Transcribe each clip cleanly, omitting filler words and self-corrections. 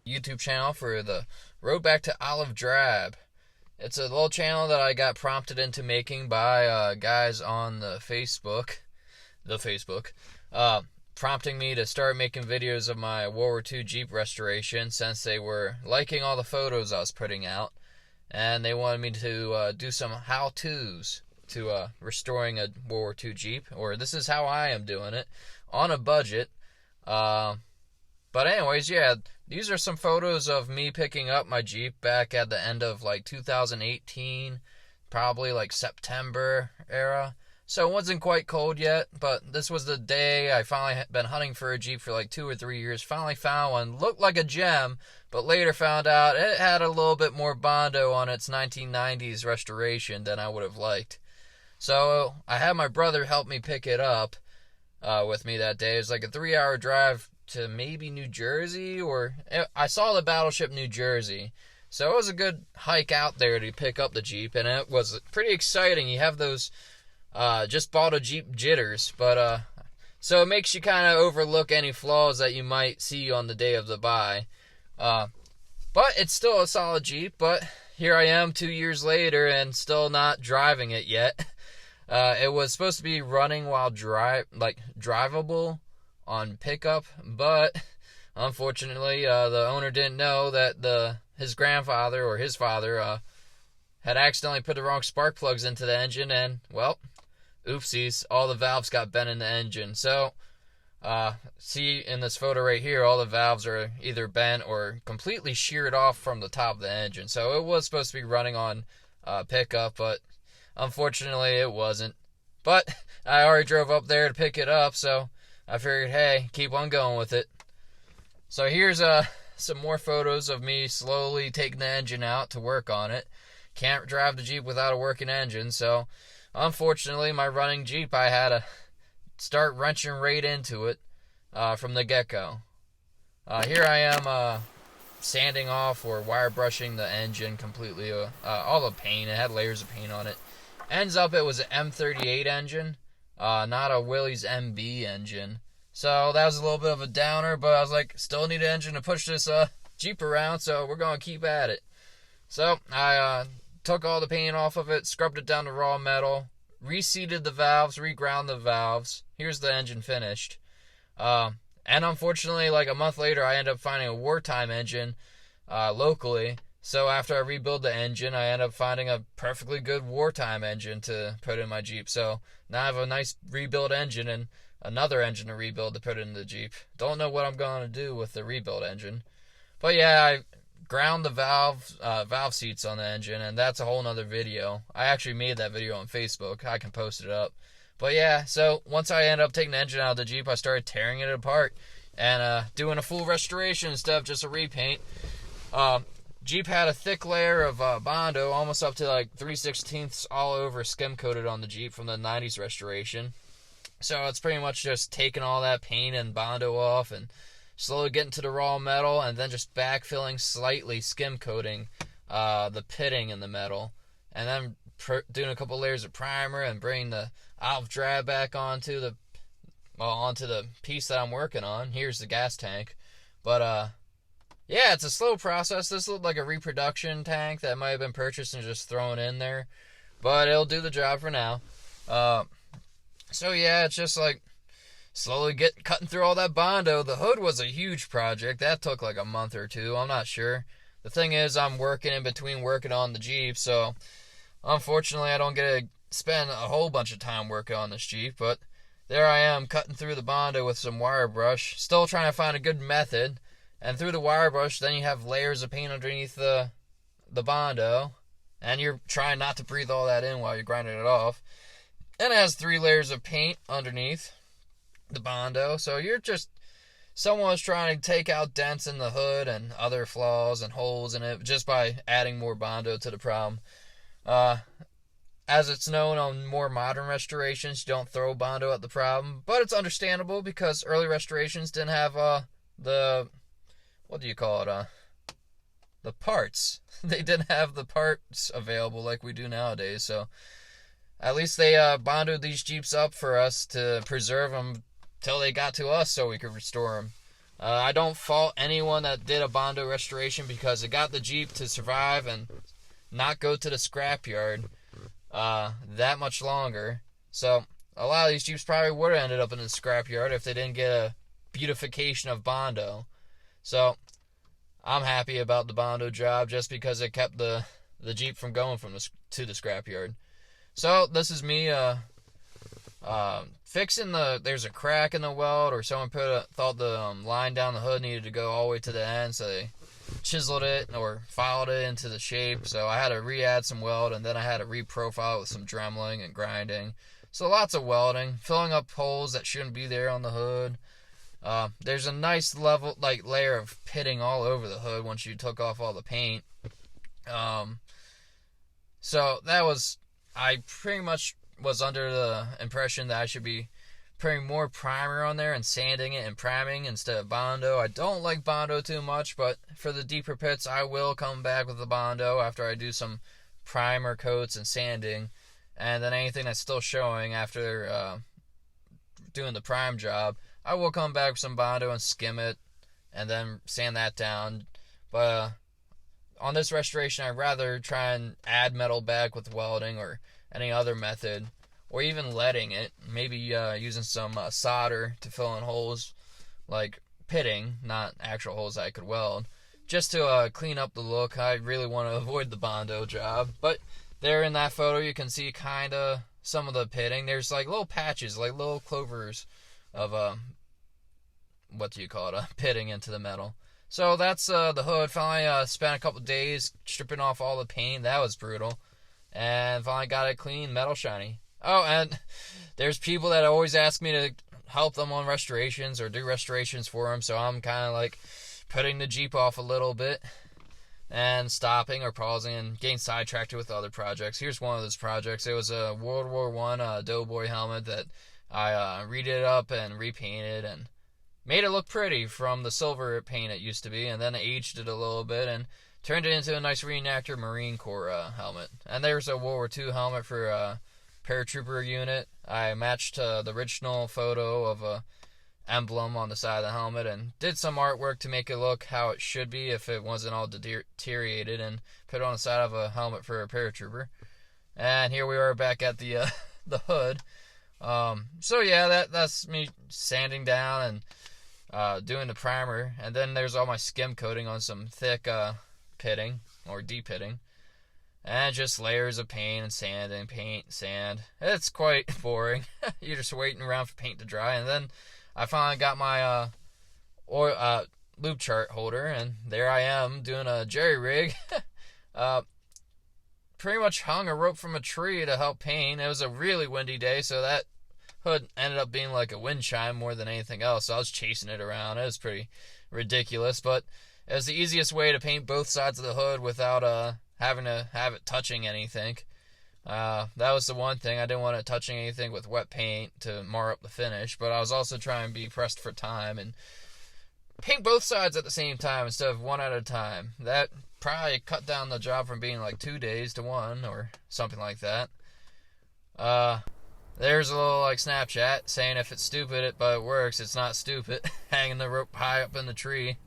YouTube channel for the Road Back to Olive Drab. It's a little channel that I got prompted into making by guys on the Facebook, prompting me to start making videos of my World War II Jeep restoration since they were liking all the photos I was putting out, and they wanted me to do some how-tos to restoring a World War II Jeep, or this is how I am doing it, on a budget. But anyways, yeah, these are some photos of me picking up my Jeep back at the end of like 2018, probably like September era. So it wasn't quite cold yet, but this was the day I finally been hunting for a Jeep for like 2 or 3 years. Finally found one, looked like a gem, but later found out it had a little bit more Bondo on its 1990s restoration than I would have liked. So I had my brother help me pick it up with me that day. It was like a 3-hour drive to maybe New Jersey, or I saw the Battleship New Jersey. So it was a good hike out there to pick up the Jeep, and it was pretty exciting. You have those just bought a Jeep jitters, but so it makes you kind of overlook any flaws that you might see on the day of the buy. But it's still a solid Jeep, but here I am 2 years later and still not driving it yet. It was supposed to be running while drivable on pickup, but unfortunately the owner didn't know that his grandfather or his father had accidentally put the wrong spark plugs into the engine, and well, oopsies, all the valves got bent in the engine. So see in this photo right here, all the valves are either bent or completely sheared off from the top of the engine. So it was supposed to be running on pickup, but unfortunately it wasn't. But I already drove up there to pick it up, so I figured, hey, keep on going with it. So here's some more photos of me slowly taking the engine out to work on it. Can't drive the Jeep without a working engine, so unfortunately my running Jeep, I had to start wrenching right into it from the get-go. Here I am sanding off or wire brushing the engine completely, all the paint. It had layers of paint on it. Ends up it was an M38 engine, not a Willy's MB engine. So that was a little bit of a downer, but I was like, still need an engine to push this Jeep around, so we're going to keep at it. So I took all the paint off of it, scrubbed it down to raw metal, reseated the valves, reground the valves. Here's the engine finished. And unfortunately, like a month later, I ended up finding a wartime engine locally. So after I rebuild the engine, I end up finding a perfectly good wartime engine to put in my Jeep. So now I have a nice rebuild engine and another engine to rebuild to put in the Jeep. Don't know what I'm going to do with the rebuild engine. But yeah, I ground the valve seats on the engine, and that's a whole nother video. I actually made that video on Facebook. I can post it up. But yeah, so once I ended up taking the engine out of the Jeep, I started tearing it apart and doing a full restoration instead of just a repaint. Jeep had a thick layer of Bondo, almost up to like 3/16 all over, skim coated on the Jeep from the 90s restoration. So it's pretty much just taking all that paint and Bondo off and slowly getting to the raw metal, and then just backfilling, slightly skim coating the pitting in the metal, and then doing a couple layers of primer and bringing the olive drab back onto the piece that I'm working on. Here's the gas tank. But yeah, it's a slow process. This looked like a reproduction tank that might have been purchased and just thrown in there, but it'll do the job for now. So yeah, it's just like slowly cutting through all that Bondo. The hood was a huge project. That took like a month or two. I'm not sure. The thing is, I'm working in between working on the Jeep, so unfortunately I don't get to spend a whole bunch of time working on this Jeep, but there I am cutting through the Bondo with some wire brush, still trying to find a good method. And through the wire brush, then you have layers of paint underneath the Bondo, and you're trying not to breathe all that in while you're grinding it off. And it has 3 layers of paint underneath the Bondo, so you're just, someone's trying to take out dents in the hood and other flaws and holes in it just by adding more Bondo to the problem. As it's known on more modern restorations, you don't throw Bondo at the problem, but it's understandable because early restorations didn't have the parts. They didn't have the parts available like we do nowadays, so at least they bondoed these Jeeps up for us to preserve them till they got to us so we could restore them. I don't fault anyone that did a Bondo restoration because it got the Jeep to survive and not go to the scrapyard that much longer. So a lot of these Jeeps probably would have ended up in the scrapyard if they didn't get a beautification of Bondo. So I'm happy about the Bondo job just because it kept the Jeep from going to the scrapyard. So this is me fixing there's a crack in the weld, or someone thought the line down the hood needed to go all the way to the end, so they chiseled it or filed it into the shape. So I had to re-add some weld, and then I had to re-profile it with some dremeling and grinding. So lots of welding, filling up holes that shouldn't be there on the hood. There's a nice layer of pitting all over the hood once you took off all the paint. So I pretty much was under the impression that I should be putting more primer on there and sanding it and priming instead of Bondo. I don't like Bondo too much, but for the deeper pits, I will come back with the Bondo after I do some primer coats and sanding. And then anything that's still showing after doing the prime job, I will come back with some Bondo and skim it and then sand that down. But on this restoration, I'd rather try and add metal back with welding or any other method, or even leading it, maybe using some solder to fill in holes, like pitting, not actual holes I could weld, just to clean up the look. I really want to avoid the Bondo job, but there in that photo you can see kind of some of the pitting. There's like little patches, like little clovers of pitting into the metal. So that's the hood. Finally spent a couple days stripping off all the paint. That was brutal. And finally got it clean, metal shiny. Oh, and there's people that always ask me to help them on restorations or do restorations for them. So I'm kind of like putting the Jeep off a little bit and stopping or pausing and getting sidetracked with other projects. Here's one of those projects. It was a World War I Doughboy helmet that I redid up and repainted and made it look pretty from the silver paint it used to be, and then aged it a little bit and turned it into a nice reenactor Marine Corps helmet. And there's a World War II helmet for a paratrooper unit. I matched the original photo of a emblem on the side of the helmet and did some artwork to make it look how it should be if it wasn't all deteriorated, and put it on the side of a helmet for a paratrooper. And here we are back at the the hood. So yeah, that's me sanding down and doing the primer, and then there's all my skim coating on some thick pitting or de-pitting, and just layers of paint and sand and paint, sand. It's quite boring. You're just waiting around for paint to dry, and then I finally got my loop chart holder, and there I am doing a jerry rig. Pretty much hung a rope from a tree to help paint. It was a really windy day, so that hood ended up being like a wind chime more than anything else. So I was chasing it around. It was pretty ridiculous, but it was the easiest way to paint both sides of the hood without having to have it touching anything. That was the one thing. I didn't want it touching anything with wet paint to mar up the finish, but I was also trying to be pressed for time and paint both sides at the same time instead of one at a time. That probably cut down the job from being like 2 days to 1 or something like that. There's a little like Snapchat saying if it's stupid but it works, it's not stupid. Hanging the rope high up in the tree.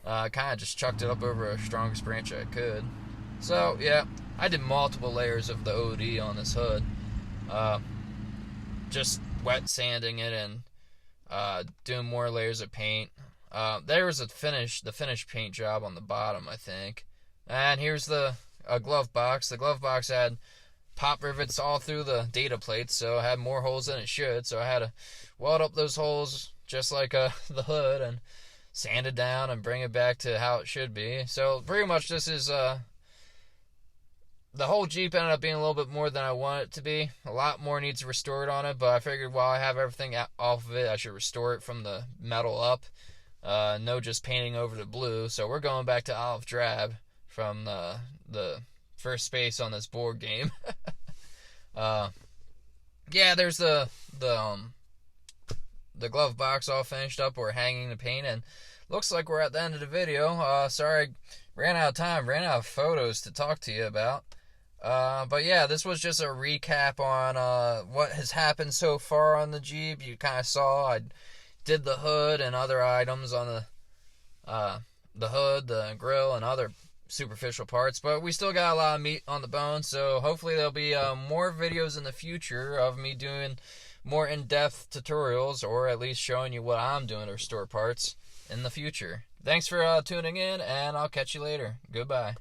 Kind of just chucked it up over the strongest branch I could. So yeah, I did multiple layers of the OD on this hood. Just wet sanding it and doing more layers of paint. There was the finish paint job on the bottom, I think. And here's a glove box. The glove box had pop rivets all through the data plates, so it had more holes than it should. So I had to weld up those holes just like the hood and sand it down and bring it back to how it should be. So pretty much this is the whole Jeep ended up being a little bit more than I want it to be. A lot more needs restored on it, but I figured while I have everything off of it, I should restore it from the metal up. No just painting over the blue. So we're going back to olive drab from the first space on this board game. Yeah, there's the glove box all finished up. We're hanging the paint, and looks like we're at the end of the video. Sorry, ran out of time, ran out of photos to talk to you about. But yeah, this was just a recap on what has happened so far on the Jeep. You kind of saw I did the hood and other items on the hood, the grill, and other superficial parts, but we still got a lot of meat on the bone, so hopefully there'll be more videos in the future of me doing more in-depth tutorials, or at least showing you what I'm doing to restore parts in the future. Thanks for tuning in, and I'll catch you later. Goodbye.